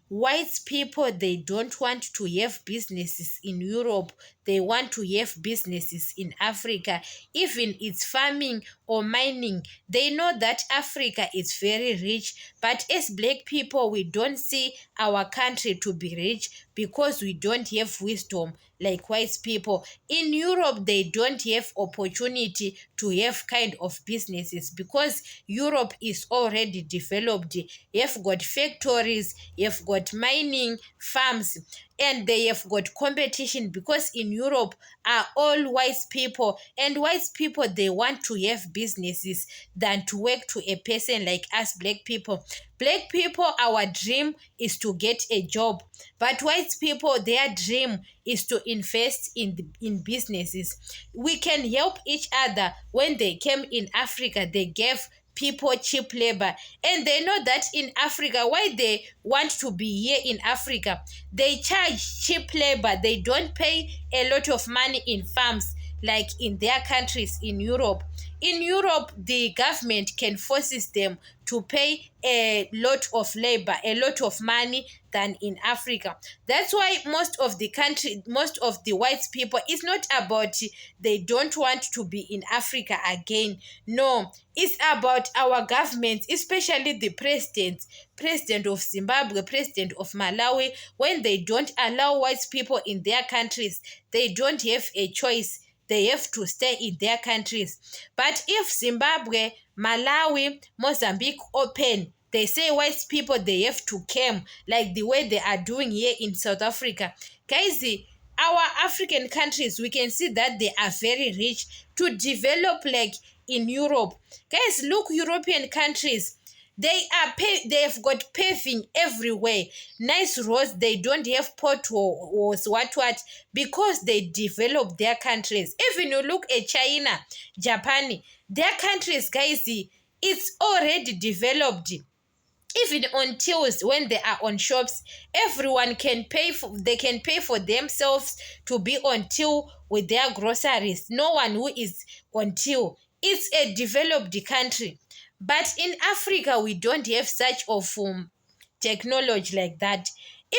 white people, they don't want to have businesses in Europe. They want to have businesses in Africa. Even it's farming or mining, they know that Africa is very rich. But as black people, we don't see our country to be rich because we don't have wisdom like white people. In Europe, they don't have opportunity to have kind of businesses because Europe is already developed. You've got factories, you've got mining farms, and they have got competition because in Europe are all white people, and white people, they want to have businesses than to work to a person like us black people. Black people, our dream is to get a job, but white people, their dream is to invest in businesses. We can help each other. When they came in Africa, they gave people cheap labor, and they know that in Africa, why they want to be here in Africa, they charge cheap labor. They don't pay a lot of money in farms like in their countries in Europe. In Europe, the government can forces them to pay a lot of labor, a lot of money than in Africa. That's why most of the white people, it's not about they don't want to be in Africa again. No, it's about our government, especially the president of Zimbabwe, president of Malawi. When they don't allow white people in their countries, they don't have a choice. They have to stay in their countries. But if Zimbabwe, Malawi, Mozambique open, they say white people, they have to come like the way they are doing here in South Africa. Guys, our African countries, we can see that they are very rich to develop like in Europe. Guys, look, European countries, they've got paving everywhere, nice roads. They don't have potholes, what, because they develop their countries. Even you look at China, Japan, their countries, guys, it's already developed. Even on tills, when they are on shops, everyone can pay for, they can pay for themselves to be on till with their groceries. No one who is on till. It's a developed country. But in Africa, we don't have such of technology like that.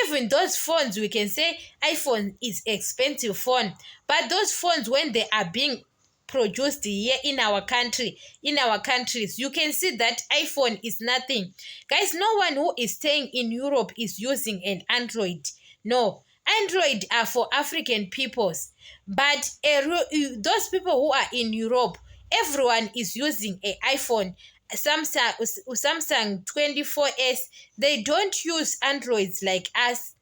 Even those phones, we can say iPhone is expensive phone, but those phones, when they are being produced here in our country, in our countries, you can see that iPhone is nothing. Guys, no one who is staying in Europe is using an Android. No, Android are for African peoples, but those people who are in Europe, everyone is using an iPhone. Samsung 24s, they don't use Androids like us.